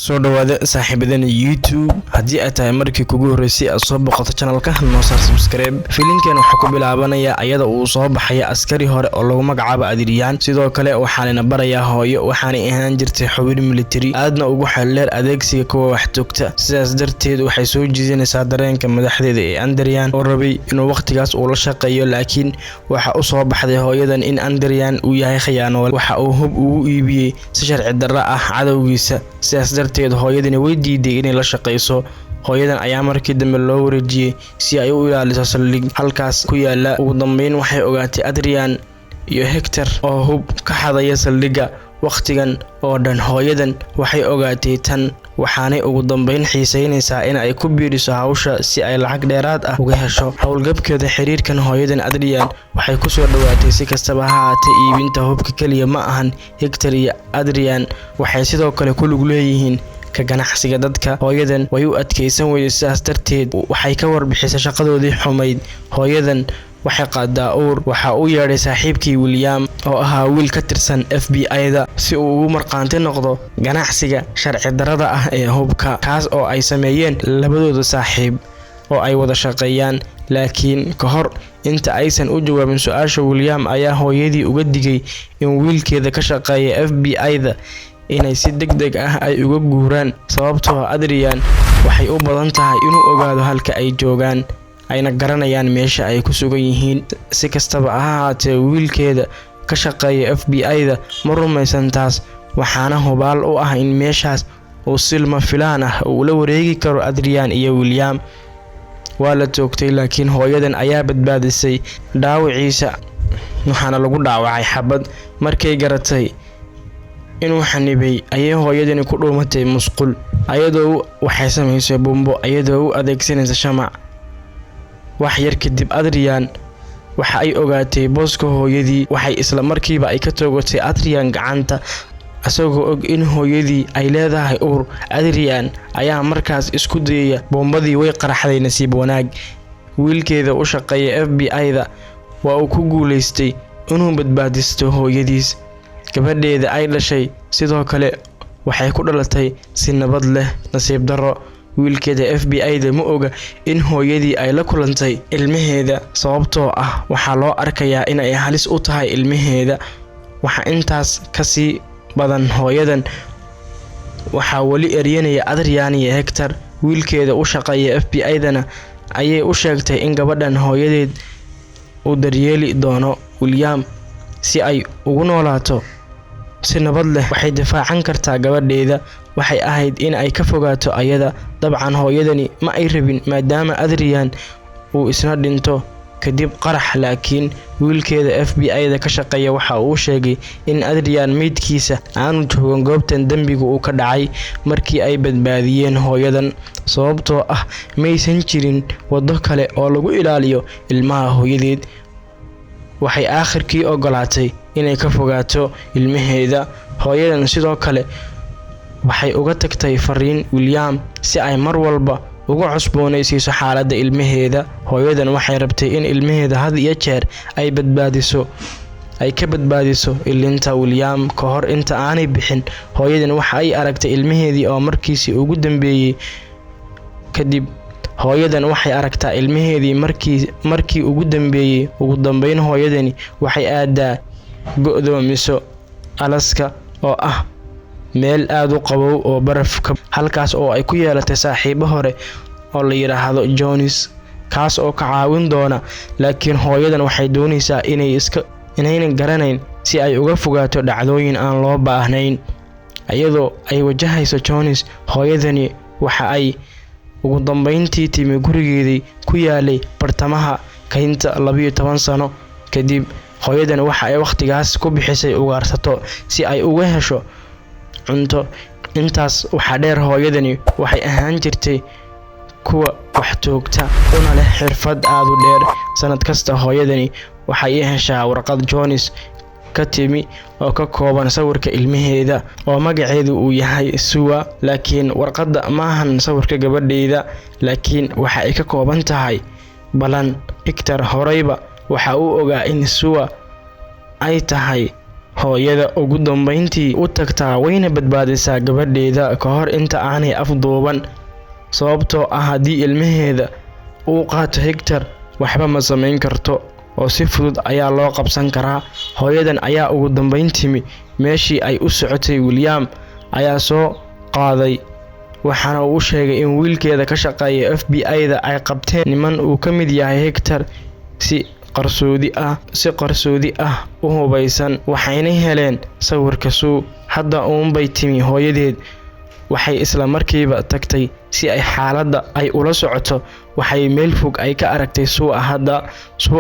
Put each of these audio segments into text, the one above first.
soo dhawaada saaxiibadana YouTube haddii ay tahay markii kugu horeysay aad soo boqoto channelka noo saar subscribe. filimkan wuxuu ku bilaabanayaa ayada uu soo baxay askari hore oo lagu magacaabo Adrian, sidoo kale waxaana barayaa hooyo waxaana ahaan jirtay xubin military aadna ugu xeeldheer adeegsiga kuwa wax toogta. sidaas darteed waxay soo jiidanaysaa dareenka madaxdeeda ee Adrian oo rabay inuu waqtigaas uu la shaqeeyo, laakiin waxa uu soo baxday hooyadan in Adrian uu yahay khiyaano, waxa uu hub ugu iibiyay si sharci darro ah cadawgiisa. sidaas darteed hooyadani way diiday inay la shaqeyso. hooyadan ayaa markii dambe loo wareejiyay si ay u ilaaliso saldhig halkaas ku yaala. ugu dambeyn waxay ogaatay Adrian iyo Hector oo hub ka xadaya saldhiga waqtigan oo dhan. hooyadan waxay ogaatay tan waxaanay ugu dambeyn xiisaynaysaa in ay ku biiriso hawsha si ay lacag dheeraad ah uga hesho. howlgabkeeda xiriirkan hooyadan Adrian waxay ku soo dhawaatay si kastaba ha ahaatee iibinta hubka kaliya ma ahan. Hector iyo Adrian waxay sidoo kale ku lug leeyihiin ka ganacsiga dadka. hooyadan way u adkeysan weyday, sidaas darteed waxay ka warbixisay shaqadoodii xumayd. hooyadan waxay qaadaa uur. waxa uu yeedhay saaxiibkii William oo ahaa wiil ka tirsan FBI-da si uu ugu marqaanti noqdo ganacsiga sharci darrada ah ee hubka, kaas oo ay sameeyeen labadooda saaxiib oo ay wada shaqeeyaan. laakiin ka hor inta aysan u jawaabin su'aasha, William ayaa hooyadii uga digay in wiilkeeda ka shaqeeya FBI-da inay si degdeg ah ay uga guuraan, sababtoo Adrian waxay u badan tahay inuu ogaado halka ay joogaan ayna garanayaan meesha ay ku sugan yihiin. si kastaba ha ahaatee wiilkeeda ka shaqeeya FBI-da ma rumaysan taas, waxaana hubaal u ah in meeshaas uu silma filaan ah uu la wareegi karo Adrian iyo William. waa la toogtay, laakiin hooyadan ayaa badbaadisay dhaawiciisa waxaana lagu dhaawacay xabad. markay garatay inuu xanibay ayay hooyadani ku dhuumatay musqul ayadoo waxay samaysay bombo ayadoo u adeegsanaysa shamac. wax yar kadib Adrian waxa ay ogaatay booska hooyadii. waxay isla markiiba ay ka toogatay Adrian gacanta asagoo og in hooyadii ay leedahay uur. Adrian ayaa markaas isku dayay bombadii way qaraxday. nasiib wanaag wiilkeeda u shaqeeya FBI-da waa uu ku guuleystay inuu badbaadisto hooyadiis. gabadheeda ay dhashay sidoo kale waxay ku dhalatay si nabad leh. nasiib darro wiilkeeda FBI-da ma oga in hooyadii ay la kulantay ilmaheeda, sababtoo ah waxaa loo arkayaa in ay halis u tahay ilmaheeda. waxa intaas ka sii badan, hooyadan waxaa weli eryanaya Adrian iyo Hector. wiilkeeda u shaqeeya FBI-dana ayay u sheegtay in gabadhan hooyadeed uu daryeeli doono William si ay ugu noolaato si nabad leh. waxay difaacan kartaa gabadheeda. waxay ahayd in ay ka fogaato ayada. dabcan hooyadani ma ay rabin maadaama Adrian uu isna dhinto kadib qarax, laakiin wiilkeeda FBI-da ka shaqeeya waxa uu sheegay in Adrian meydkiisa aanu joogan goobtan dambiga uu ka dhacay markii ay badbaadiyeen hooyadan, sababtoo ah maysan jirin wado kale oo lagu ilaaliyo ilmaha hooyadeed. waxay aakhirkii ogolaatay inay ka fogaato ilmaheeda. hooyadan sidoo kale waxay uga tagtay fariin William si ay mar walba uga cusboonaysiiso xaaladda ilmaheeda. hooyadan waxay rabtay in ilmaheeda had iyo jeer ay ka badbaadiso ilinta William ka hor inta aanay bixin. hooyadan waxa ay aragtay ilmaheedii oo markiisii ugu dambeeyay. kadib hooyadan waxay aragtaa ilmaheedii markii ugu dambeeyay. ugu dambeyn hooyadani waxay aadaa go'doomiso Alaska oo ah meel aad u qabow oo barafka, halkaas oo ay ku yeelatay saaxiibo hore oo la yiraahdo Jones, kaas oo ka caawin doona. laakiin hooyadan waxay doonaysaa inaynan garanayn si ay uga fogaato dhacdooyin aan loo baahnayn. ayadoo ay wajahayso Jones, hooyadani waxa ay ugu dambeyntii timi gurigeedii ku yaalay bartamaha kaynta 12 sano kadib. hooyadan waxa ay waqtigaas ku bixisay ugaarsato si ay uga hesho cunto. intaas waxaa dheer, hooyadani waxay ahaan jirtay kuwa wax toogta una leh xirfad aad u dheer. sanad kasta hooyadani waxay heshaa warqad Jones ka timi oo ka kooban sawirka ilmaheeda oo magaceedu uu yahay Sue. laakiin warqadda maahan sawirka gabadheeda, laakiin waxa ay ka kooban tahay balan. Hector horeyba waxa uu ogaa in Sue ay tahay hooyada ugu dambeyntii u tagtaa wayna badbaadisaa gabadheeda ka hor inta aanay afduuban, sababtoo ah haddii ilmaheeda uu qaato Hector waxba ma samayn karto oo si fudud ayaa loo qabsan karaa. Hooyadan ayaa ugu dambeyn timi meeshii ay u socotay. William ayaa soo qaaday waxaana uu sheegay in wiilkeeda ka shaqeeya FBI-da ay qabteen niman uu ka mid yahay Hector si qarsoodi ah u hubaysan, waxayna heleen sawirka Sue. Hadda uunbay timi hooyadeed, waxay isla markiiba tagtay si ay xaaladda ay ula socoto. Waxay meel fog ay ka aragtay Sue. Hadda Sue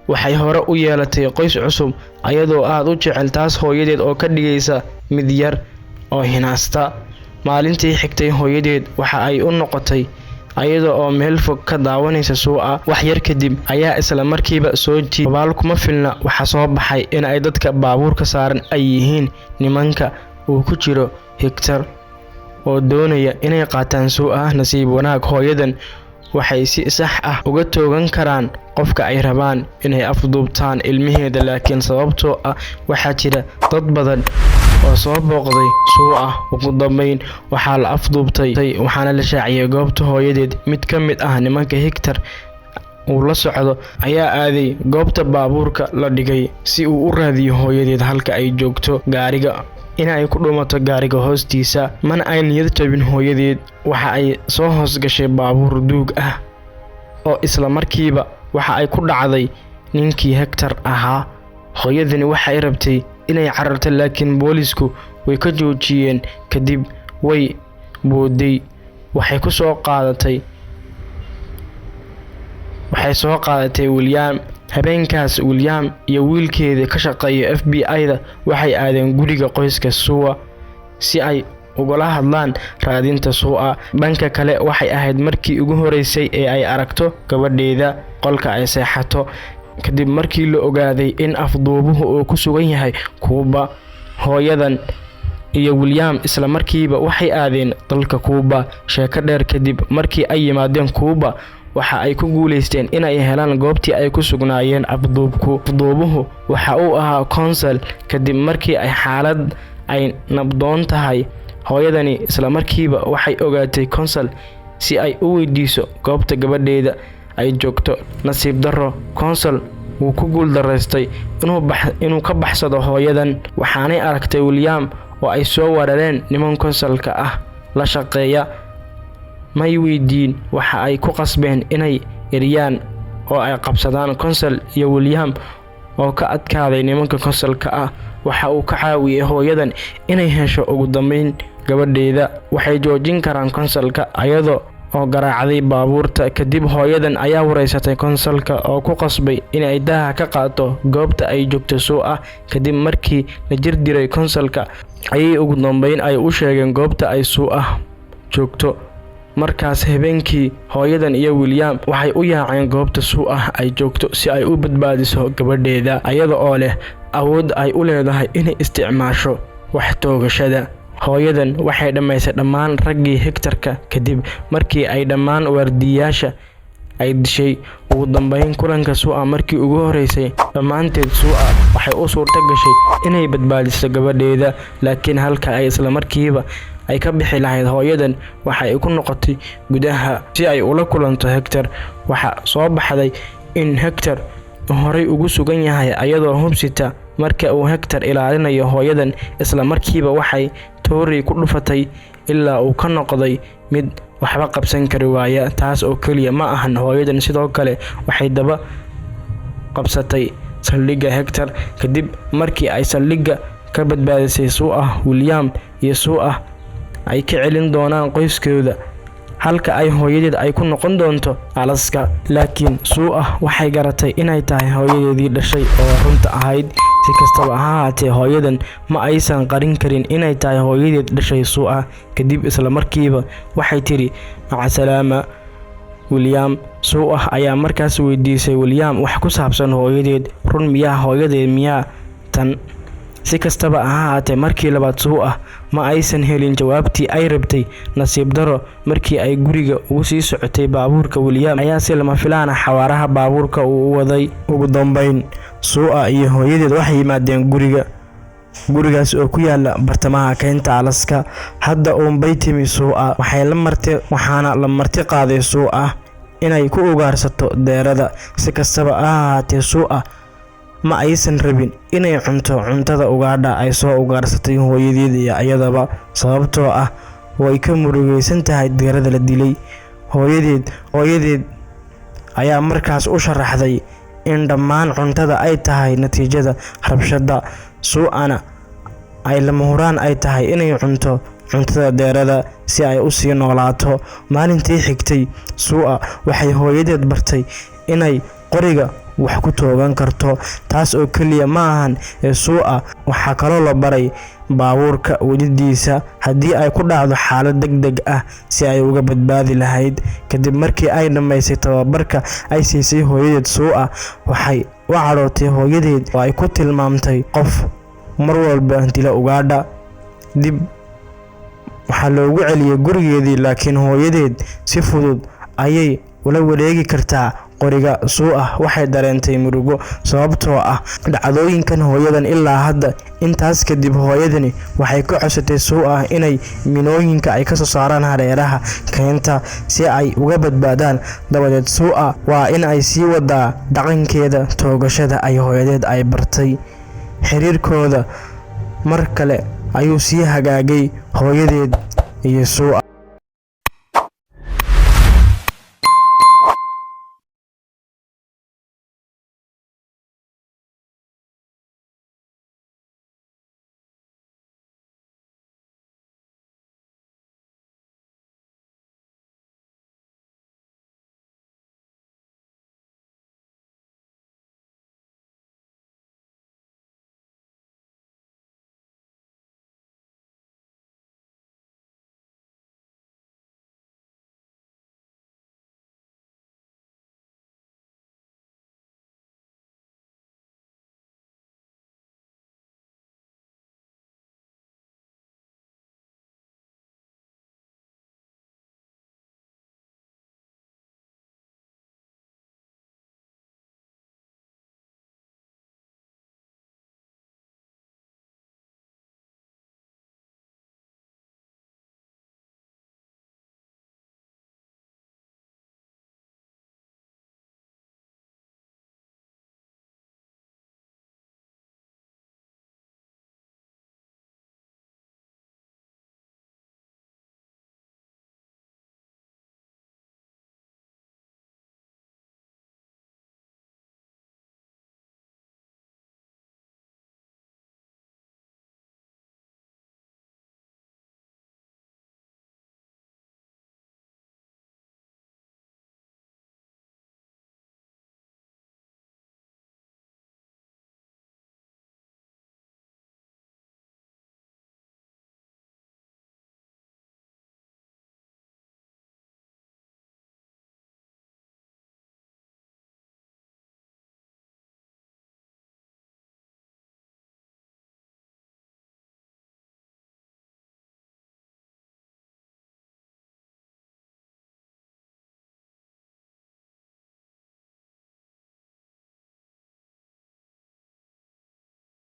waxay hore u yeelatay qoys cusub ayadoo aad u jecel taas hooyadeed oo ka dhigaysa mid yar oo hinaasta. Maalintii xigtay hooyadeed waxa ay u noqotay ayada oo meel fog ka daawanaysa Sue. Wax yar kadib ayaa isla markiiba soo jiiday baal kuma filna. Waxa soo baxay in ay dadka baabuurka saaran ay yihiin nimanka uu ku jiro Hector oo doonaya inay qaataan Sue. Nasiib wanaag hooyadan waxay si sax ah uga toogan karaan qofka ay rabaan inay afduubtaan ilmaheeda, laakiin sababtoo ah waxaa jira dad badan oo soo booqday Sue. Ugu dambeyn waxaa la afduubtay waxaana la shaaciyay goobta hooyadeed. Mid ka mid ah nimanka Hector uu la socdo ayaa aaday goobta baabuurka la dhigay si uu u raadiyo hooyadeed halka ay joogto gaariga, in ay ku dhumato gaariga hoostiisa. Mana ay niyad jabin hooyadeed, waxa ay soo hoos gashay baabuur duug ah oo isla markiiba waxa ay ku dhacday ninkii Hector ahaa. Hooyadani waxay rabtay inay cararto laakiin boolisku way ka joojiyeen. Kadib way booday, waxay soo qaadatay William. Habeenkaas William iyo wiilkeeda ka shaqeeya FBI-da waxay aadeen guriga qoyska Sue si ay ugala hadlaan raadinta Sue. Dhanka kale waxay ahayd markii ugu horeysay ee ay aragto gabadheeda qolka ay seexato kadib markii la ogaaday in afduubuhu uu ku sugan yahay Cuba. Hooyadan iyo William isla markiiba waxay aadeen dalka Cuba. Sheeko dheer kadib markii ay yimaadeen Cuba waxa ay ku guuleysteen inay helaan goobtii ay ku sugnaayeen afduubuhu. Waxa uu ahaa consul. Kadib markii ay xaalad ay nabdoon tahay, hooyadani isla markiiba waxay ogaatay consul si ay u weydiiso goobta gabadheeda ay joogto. Nasiib darro, consul wuu ku guuldareystay inuu ka baxsado hooyadan, waxaanay aragtay William oo ay soo weerareen niman consulka la shaqeeya. may weydiin waxa ay ku qasbeen inay eriyaan oo ay qabsadaan consul iyo William oo ka adkaaday nimanka consulka waxa uu ka caawiyay hooyadan inay hesho ugu dambeyn gabadheeda. Waxay joojin karaan consulka ayadoo oo garaacday baabuurta. Kadib hooyadan ayaa wareysatay consulka oo ku qasbay inay daha ka qaato goobta ay joogto Sue. Kadib markii la jir diray consulka ayay ugu dambeyn ay u sheegeen goobta ay Sue joogto. Markaas habeenkii hooyadan iyo William waxay u yaaceen goobta Sue ay joogto si ay u badbaadiso gabadheeda ayada oo leh awood ay u leedahay inay isticmaasho wax toogashada. Hooyadan waxay dhamaysay dhammaan raggii Hectorka kadib markii ay dhammaan waardiyaasha ay dishay. Ugu dambeyn kulanka Sue markii ugu horeysay dhammaanteed Sue waxay u suurta gashay inay badbaadiso gabadheeda, laakiin halka ay isla markiiba ay ka bixi lahayd hooyadan waxa ay ku noqotay gudaha si ay ula kulanto Hector. Waxa soo baxday in Hector horay ugu sugan yahay ayadoo hubsita. Marka uu Hector ilaalinayo hooyadan isla markiiba waxay toori ku dhufatay ilaa uu ka noqday mid waxba qabsan kari waaya. Taas oo kaliya ma ahan, hooyadan sidoo kale waxay daba qabsatay saldhigga Hector. Kadib markii ay saldhigga ka badbaadisay Sue, William iyo Sue ay ka celin doonaan qoyskooda halka ay hooyadeed ay ku noqon doonto Alaska. Laakiin Sue waxay garatay inay tahay hooyadeedii dhashay oo runta ahayd. Si kastaba ha ahaatee hooyadan ma aysan qarin karin inay tahay hooyadeed dhashay Sue. Kadib isla markiiba waxay tiri maca salaama William. Sue ayaa markaas weydiisay William wax ku saabsan hooyadeed. Run miyaa hooyadeed miyaa tan? Si kastaba ha ahaatee markii labaad Sue ma aysan helin jawaabtii ay rabtay. Nasiib daro markii ay guriga ugu sii socotay baabuurka, William ayaa si lama filaan xawaaraha baabuurka uu waday. Ugu dambeyn Sue iyo hooyadeed waxay yimaadeen guriga gurigaas oo ku yaala bartamaha keynta Alaska. Hadda bay timi Suu'a waxaana la marti qaaday Suu'a inay ku ugaarsato deerada. Si kastaba ahaatee Suu'a ma aysan rabin inay cuntada ugaadha ay soo ugaarsatay hooyadeed iyo ayadaba, sababtoo ah way ka murugaysan tahay deerada la dilay. Hooyadeed ayaa markaas u sharaxday in dhammaan cuntada ay tahay natiijada rabshada, Suu'ana ay lama huraan ay tahay inay cuntada deerada si ay u sii noolaato. Maalintii xigtay Suu'a waxay hooyadeed bartay inay qoriga wax ku toogan karto. taas oo kaliya ma ahan Suu'a waxa kaloo la baray baabuurka wadidiisa haddii ay ku dhacdo xaalad degdeg ah si ay uga badbaadi lahayd. Kadib markii ay dhamaysay tababarka ay siisay hooyadeed, Suu'a waxay u carootay hooyadeed oo ay ku tilmaamtay qof mar walba dila ugaadha. Dib waxaa loogu celiyay gurigeedii, laakiin hooyadeed si fudud ayay ula wareegi kartaa qoriga. Suu'a waxay dareentay murugo sababtoo ah dhacdooyinkan hooyadan. Ilaa hadda intaas kadib, hooyadani waxay ka codsatay Suu'a inay minooyinka ay ka soo saaraan hareeraha keynta si ay uga badbaadaan. Dabadeed Suu'a waa in ay sii wadaa dhaqankeeda toogashada ay hooyadeed ay bartay. Xiriirkooda mar kale ayuu sii hagaagay hooyadeed iyo Suu'a.